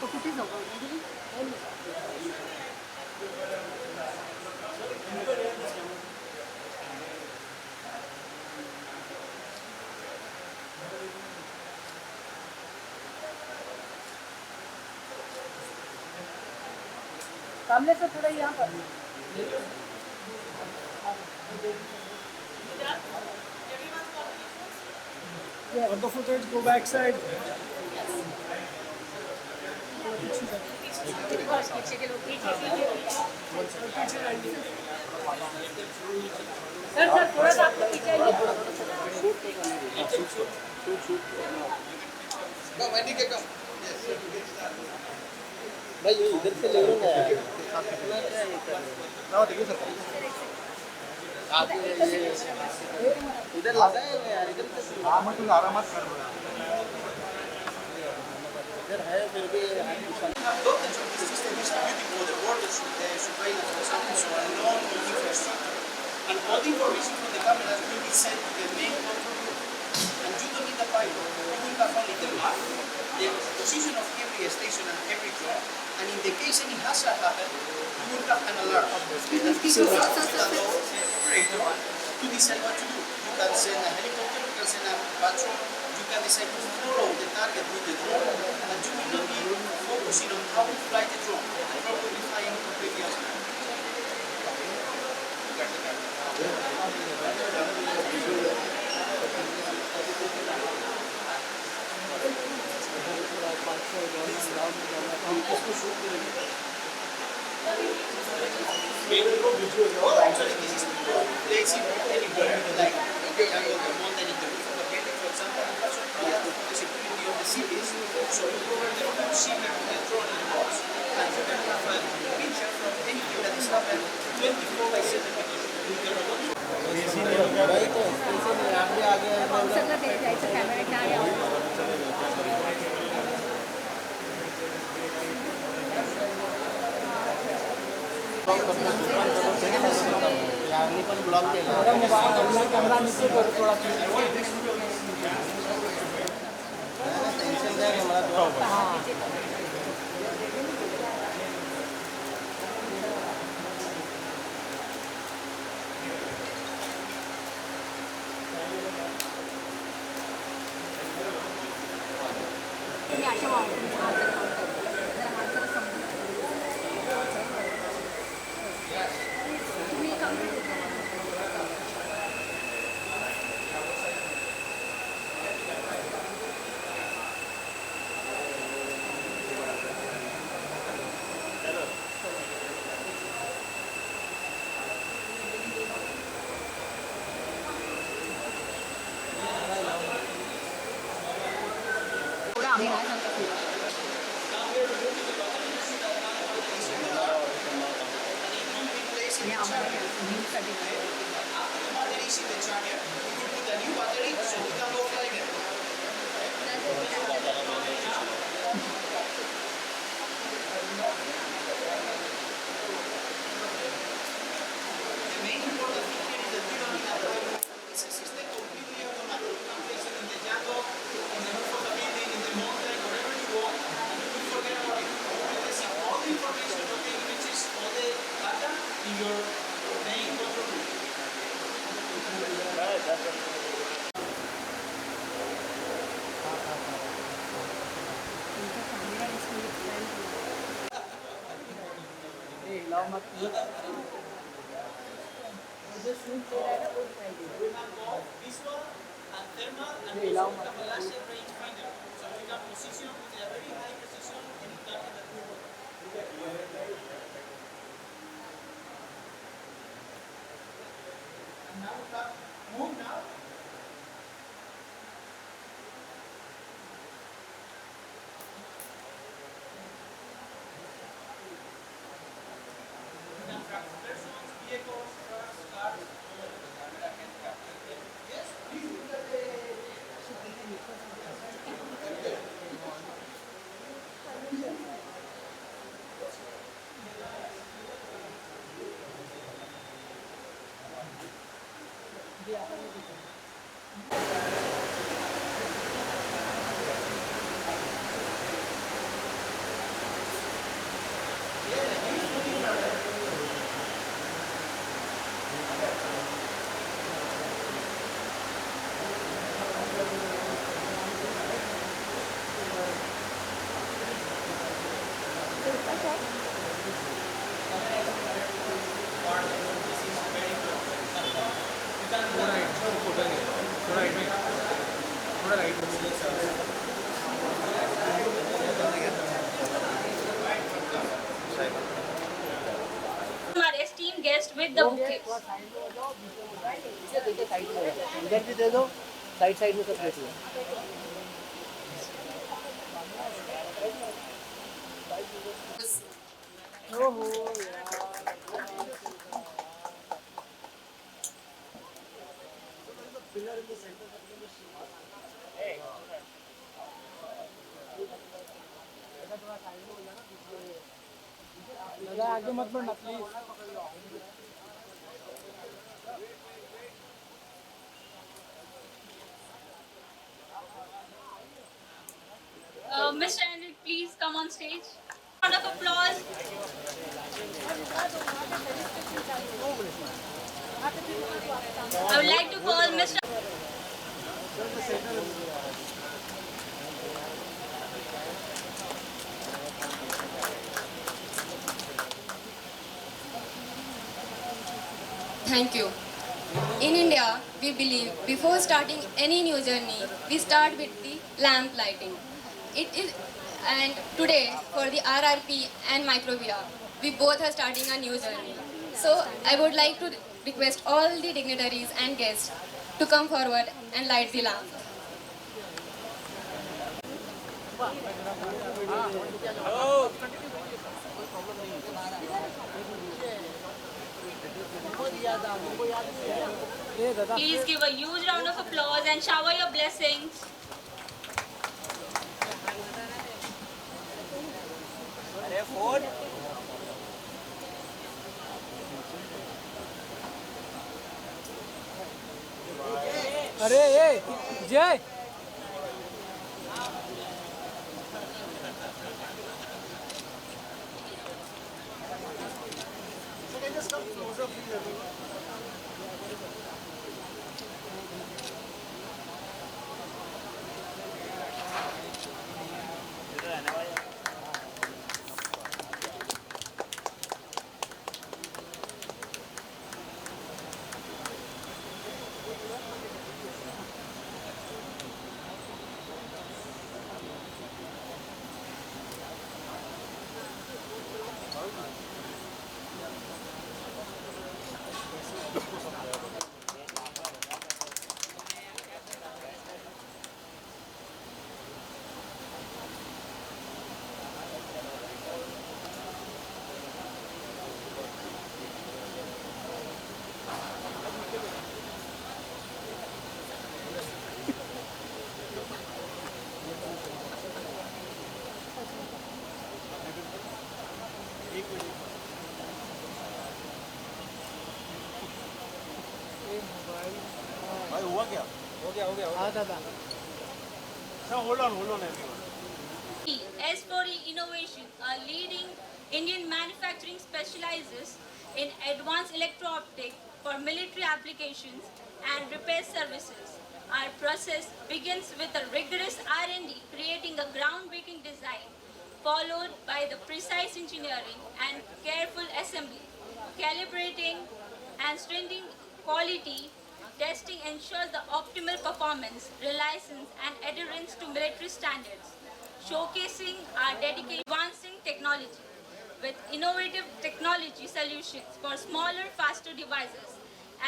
तो कुठे जाऊ सामने से थोड़ा यहाँ पर On the footage, go backside. Sir sir थोड़ा सा आपको पीछे आइए भाई ये इधर से ले लो ना यार देखिए सर आप ये इधर लगा है यार इधर से मत आरामत कर इधर है फिर भी and all the information from the cameras will be sent to the main control room. And you don't need the pilot. You will have only the map, the position of every station and every drone, and in the case any hazard happens, you will have an alert. And this alert will allow the operator to decide what to do. You can send a helicopter, you can send a patrol, you can decide to follow the target with the drone, and you will not be focusing on how to fly the drone, and probably flying completely elsewhere. Actually, this is placing anywhere, like jungle, the mountain, in the roof of a building, for example, and also for the security of the cities. So you cover the whole city with the drone and the box, and you can have a picture from anything that is happening 24/7 because the robot. सगळं ते जायचं camera काय यारनी पण block केला camera नीचे कर थोड़ा tension द्या मला अशा थोडा आम्ही नाही सांगतो Batteries in the charger. We will put a new battery so we can go fly there. The main important thing here is that you don't need a driver. It's a system completely automatic. You can place it in the jungle, in the roof of the building, in the mountain, wherever you want, and you will forget about it. You will receive all the information, all the images, all the data in your main control room. जो shoot हो रहा है ना वो दिखाई दे We have both visual and thermal, and we also have a laser range finder. So we can position with a very high precision any target that we want. And now we have move now. We can track persons, vehicles, trucks, cars, all of the camera can capture them. Yes, please look at the Our esteemed guest with the bouquet. इधर भी दे दो, side side में सब देखिए. दादा आगे मत बढ़ना please. Mr. Anil, please come on stage. Round of applause. I would like to call Mr. Thank you. In India, we believe before starting any new journey, we start with the lamp lighting. It is, and today for the RRP and Microvia, we both are starting a new journey. So I would like to request all the dignitaries and guests to come forward and light the lamp. Please give a huge round of applause and shower your blessings. अरे ए जय. हाँ दादा. S4E Innovation, a leading Indian manufacturing, specializes in advanced electro-optic for military applications and repair services. Our process begins with a rigorous R&D, creating a groundbreaking design, followed by the precise engineering and careful assembly. Calibrating and strengthening quality testing ensures the optimal performance, reliance, and adherence to military standards, showcasing our dedication to advancing technology with innovative technology solutions for smaller, faster devices.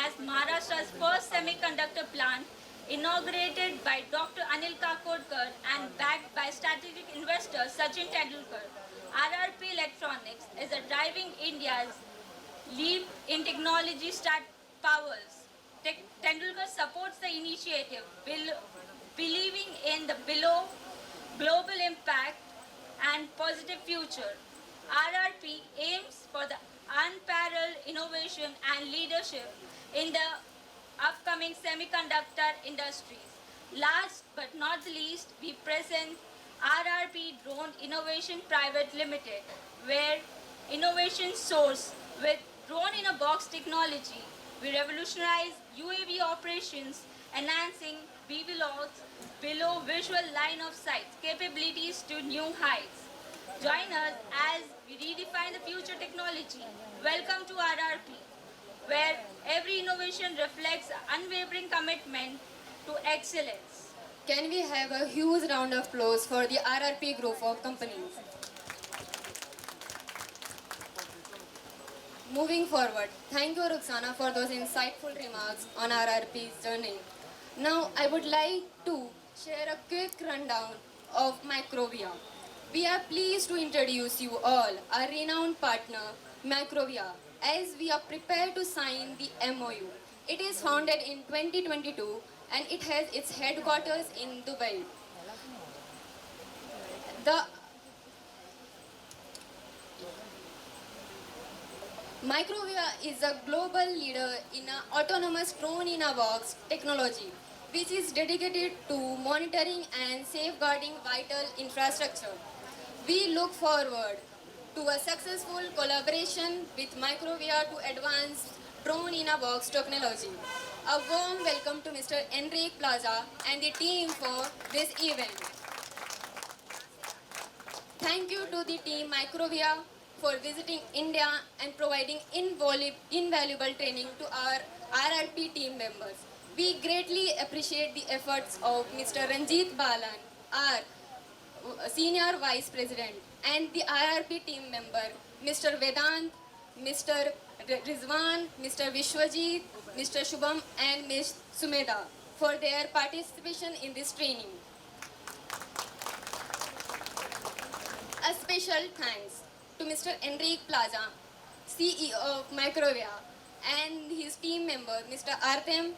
As Maharashtra's first semiconductor plant, inaugurated by Dr. Anil Kakodkar and backed by strategic investor Sachin Tendulkar, RRP Electronics is driving India's leap in technology start powers. Tendulkar supports the initiative, believing in the global impact and positive future. RRP aims for the unparalleled innovation and leadership in the upcoming semiconductor industries. Last but not the least, we present RRP Drone Innovation Private Limited, where innovation source with drone in a box technology, we revolutionize UAV operations, enhancing BVLOS below visual line of sight capabilities to new heights. Join us as we redefine the future technology. Welcome to RRP, where every innovation reflects unwavering commitment to excellence. Can we have a huge round of applause for the RRP group of companies? Moving forward, thank you Ruxana for those insightful remarks on RRP's journey. Now I would like to share a quick rundown of Microvia. We are pleased to introduce you all our renowned partner Microvia as we are prepared to sign the MOU. It is founded in 2022 and it has its headquarters in Dubai. The Microvia is a global leader in autonomous drone in a box technology, which is dedicated to monitoring and safeguarding vital infrastructure. We look forward to a successful collaboration with Microvia to advance drone in a box technology. A warm welcome to Mr. Enrique Plaza and the team for this event. Thank you to the team Microvia for visiting India and providing invaluable training to our RRP team members. We greatly appreciate the efforts of Mr. Ranjit Balan, our Senior Vice President, and the RRP team member, Mr. Vedant, Mr. Rizwan, Mr. Vishwajit, Mr. Shubham, and Ms. Sumeda for their participation in this training. A special thanks to Mr. Enrique Plaza, CEO of Microvia, and his team member, Mr. Artem,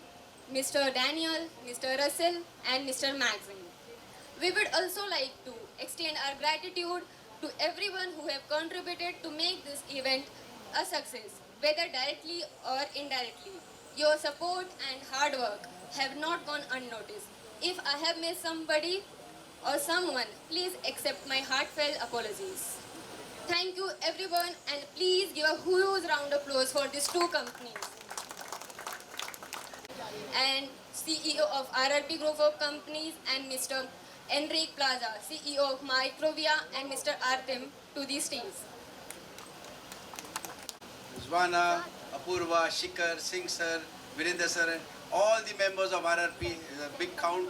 Mr. Daniel, Mr. Russell, and Mr. Maxine. We would also like to extend our gratitude to everyone who have contributed to make this event a success, whether directly or indirectly. Your support and hard work have not gone unnoticed. If I have missed somebody or someone, please accept my heartfelt apologies. Thank you everyone and please give a huge round of applause for these two companies. And CEO of RRP Group of Companies and Mr. Enrique Plaza, CEO of Microvia, and Mr. Artem to the stage. Zvana, Apurva, Shikhar, Singh sir, Virendra sir, and all the members of RRP, is a big count,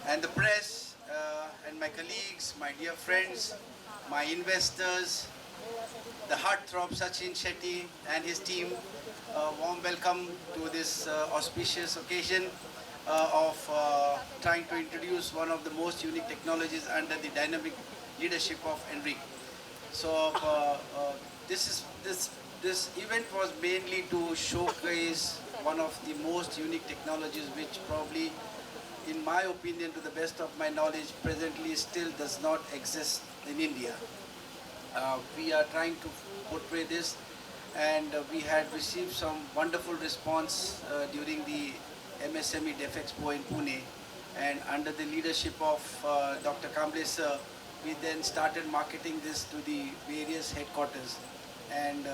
and the press, and my colleagues, my dear friends, my investors, the heartthrob Sachin Shetty and his team. Warm welcome to this auspicious occasion of trying to introduce one of the most unique technologies under the dynamic leadership of Enrique. So this event was mainly to showcase one of the most unique technologies which probably, in my opinion, to the best of my knowledge, presently still does not exist in India. We are trying to portray this, and we had received some wonderful response during the MSME DefExpo in Pune, and under the leadership of Dr. Kamble sir, we then started marketing this to the various headquarters, and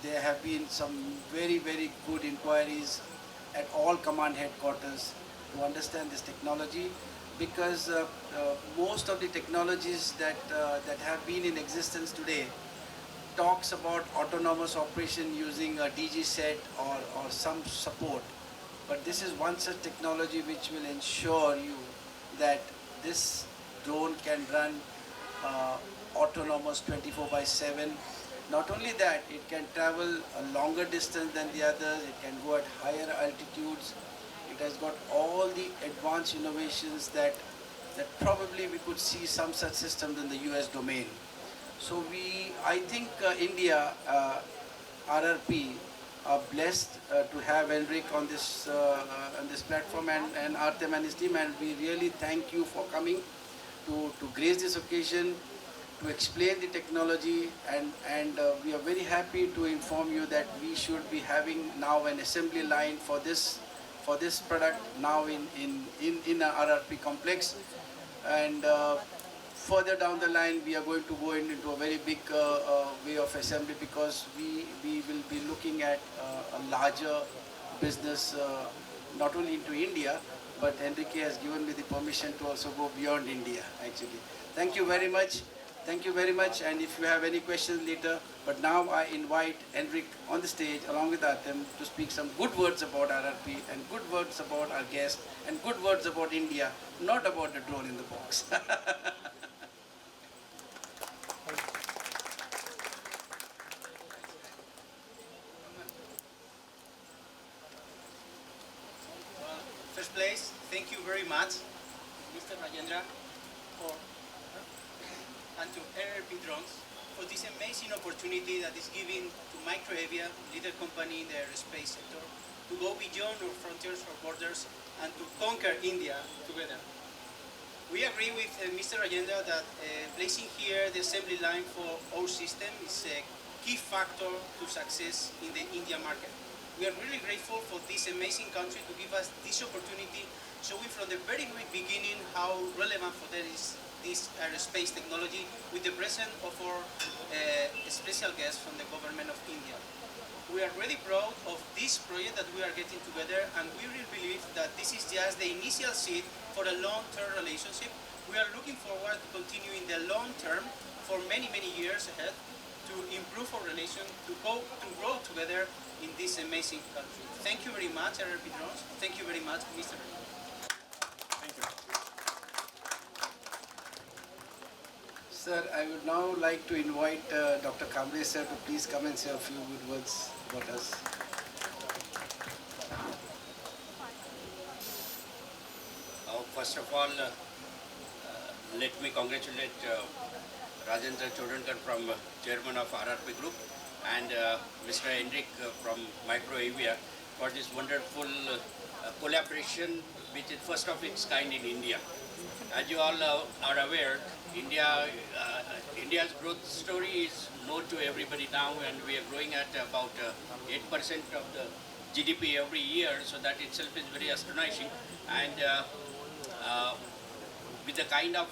there have been some very good inquiries at all command headquarters to understand this technology, because most of the technologies that have been in existence today talks about autonomous operation using a DG set or some support. But this is one such technology which will ensure you that this drone can run autonomous 24/7. Not only that, it can travel a longer distance than the others, it can go at higher altitudes. It has got all the advanced innovations that probably we could see some such systems in the US domain. So I think India, RRP, are blessed to have Enrique on this platform, and Artem and his team, and we really thank you for coming to grace this occasion, to explain the technology, and we are very happy to inform you that we should be having now an assembly line for this for this product now in our RRP complex. And further down the line, we are going to go into a very big way of assembly, because we will be looking at a larger business, not only into India, but Enrique has given me the permission to also go beyond India, actually. Thank you very much. Thank you very much. And if you have any questions later, but now I invite Enrique on the stage along with Artem to speak some good words about RRP and good words about our guest and good words about India, not about the drone in the box. First place, thank you very much, Mr. Rajendra, and to RRP Drones for this amazing opportunity that is given to Microavia, leader company in the aerospace sector, to go beyond our frontiers or borders and to conquer India together. We agree with Mr. Rajendra that placing here the assembly line for our system is a key factor to success in the India market. We are really grateful for this amazing country to give us this opportunity, showing from the very beginning how relevant for them is this aerospace technology, with the presence of our special guest from the government of India. We are really proud of this project that we are getting together, and we really believe that this is just the initial seed for a long-term relationship. We are looking forward to continuing the long term for many, many years ahead, to improve our relation, to grow together in this amazing country. Thank you very much, RRP Drones. Thank you very much, Mr. Thank you. Sir, I would now like to invite Dr. Kamble sir to please come and say a few good words about us. First of all, let me congratulate Rajendra Chodankar from Chairman of RRP Group and Mr. Enrique from Microavia for this wonderful collaboration, which is first of its kind in India. As you all are aware, India's growth story is known to everybody now, and we are growing at about 8% of the GDP every year, so that itself is very astonishing. And with the kind of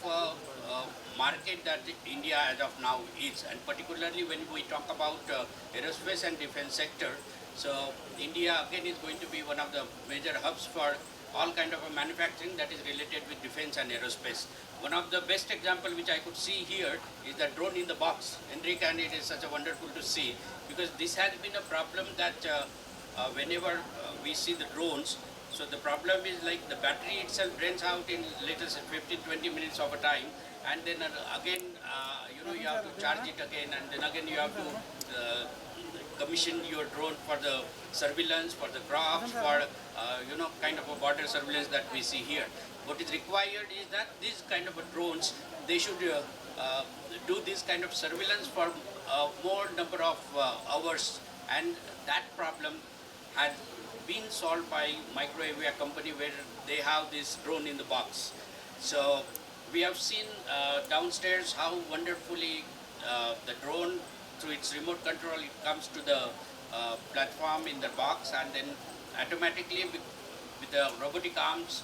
market that India as of now is, and particularly when we talk about aerospace and defense sector, so India again is going to be one of the major hubs for all kind of a manufacturing that is related with defense and aerospace. One of the best example which I could see here is the drone in the box. Enrique, and it is such a wonderful to see, because this has been a problem that whenever we see the drones, so the problem is like the battery itself drains out in let us say 15-20 minutes of a time, and then again you have to charge it again, and then again you have to commission your drone for the surveillance, for the crops, for kind of a border surveillance that we see here. What is required is that these kind of drones, they should do this kind of surveillance for more number of hours, and that problem had been solved by Microavia company, where they have this drone in the box. So we have seen downstairs how wonderfully the drone, through its remote control, it comes to the platform in the box, and then automatically with the robotic arms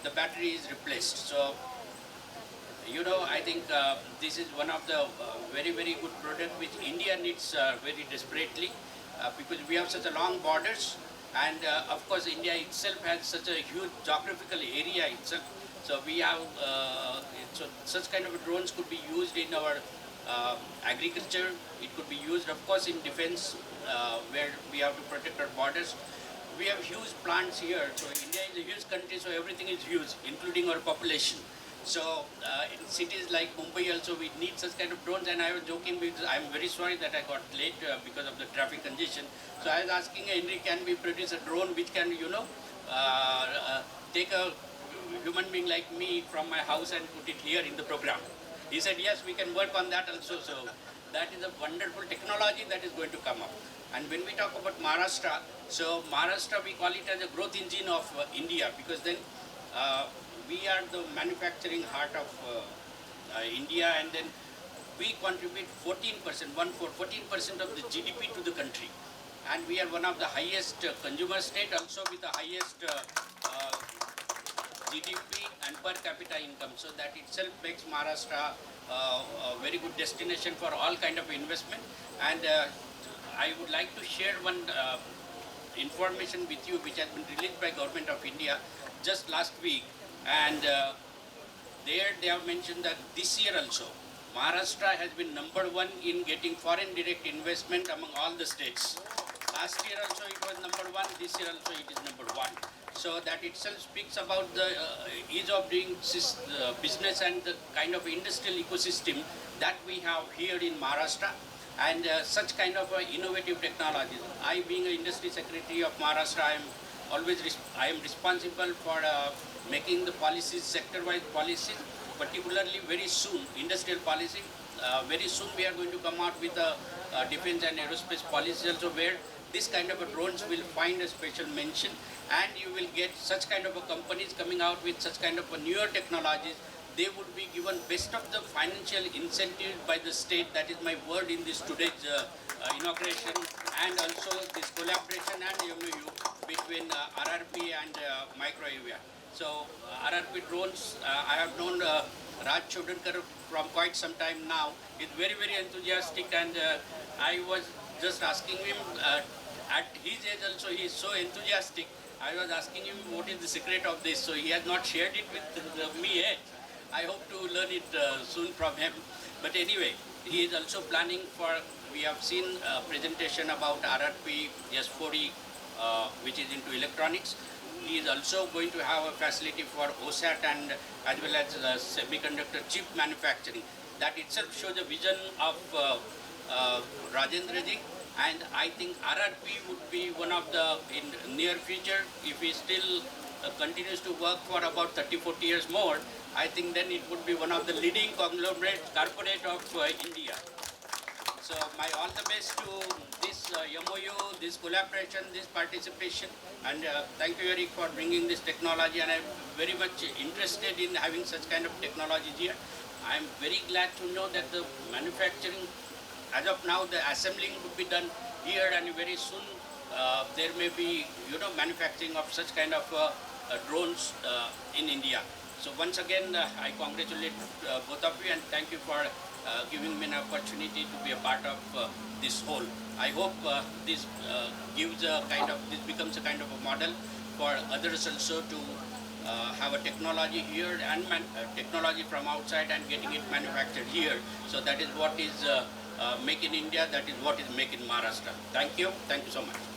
the battery is replaced. So I think this is one of the very, very good product which India needs very desperately, because we have such a long borders, and of course India itself has such a huge geographical area itself. So we have so such kind of drones could be used in our agriculture. It could be used, of course, in defense, where we have to protect our borders. We have huge plants here. So India is a huge country, so everything is huge, including our population. So in cities like Mumbai also, we need such kind of drones. And I was joking because I'm very sorry that I got late because of the traffic congestion. So I was asking Henry, can we produce a drone which can, take a human being like me from my house and put it here in the program? He said, yes, we can work on that also. So that is a wonderful technology that is going to come up. And when we talk about Maharashtra, so Maharashtra, we call it as a growth engine of India, because then we are the manufacturing heart of India, and then we contribute 14% of the GDP to the country. and we are one of the highest consumer state, also with the highest GDP and per capita income. So that itself makes Maharashtra a very good destination for all kind of investment. And I would like to share one information with you which has been released by Government of India just last week. And there they have mentioned that this year also Maharashtra has been #1 in getting foreign direct investment among all the states. Last year also it was #1, this year also it is #1. So that itself speaks about the ease of doing business and the kind of industrial ecosystem that we have here in Maharashtra, and such kind of innovative technologies. I, being an industry secretary of Maharashtra, I am responsible for making the policies, sector-wise policies, particularly very soon, industrial policy. Very soon we are going to come out with a defense and aerospace policy also, where this kind of a drones will find a special mention, and you will get such kind of a companies coming out with such kind of a newer technologies. They would be given best of the financial incentives by the state. That is my word in this today's inauguration, and also this collaboration and MOU between RRP and Micro-AVIA. So RRP drones, I have known Raj Chodankar from quite some time now. He's very, very enthusiastic, and I was just asking him, at his age also he is so enthusiastic. I was asking him what is the secret of this, so he has not shared it with me yet. I hope to learn it soon from him. But anyway, he is also planning for, we have seen a presentation about RRP S4E, which is into electronics. He is also going to have a facility for OSAT and as well as semiconductor chip manufacturing. That itself shows a vision of Rajendra ji, and I think RRP would be one of the, in near future, if he still continues to work for about 30-40 years more, I think then it would be one of the leading conglomerate corporate of India. So my all the best to this MOU, this collaboration, this participation, and thank you, Eric, for bringing this technology, and I'm very much interested in having such kind of technology here. I'm very glad to know that the manufacturing, as of now, the assembling would be done here, and very soon there may be, manufacturing of such kind of drones in India. So once again, I congratulate both of you, and thank you for giving me an opportunity to be a part of this whole. I hope this becomes a kind of a model for others also to have a technology here and technology from outside and getting it manufactured here. So that is what is Make in India, that is what is Make in Maharashtra. Thank you so much.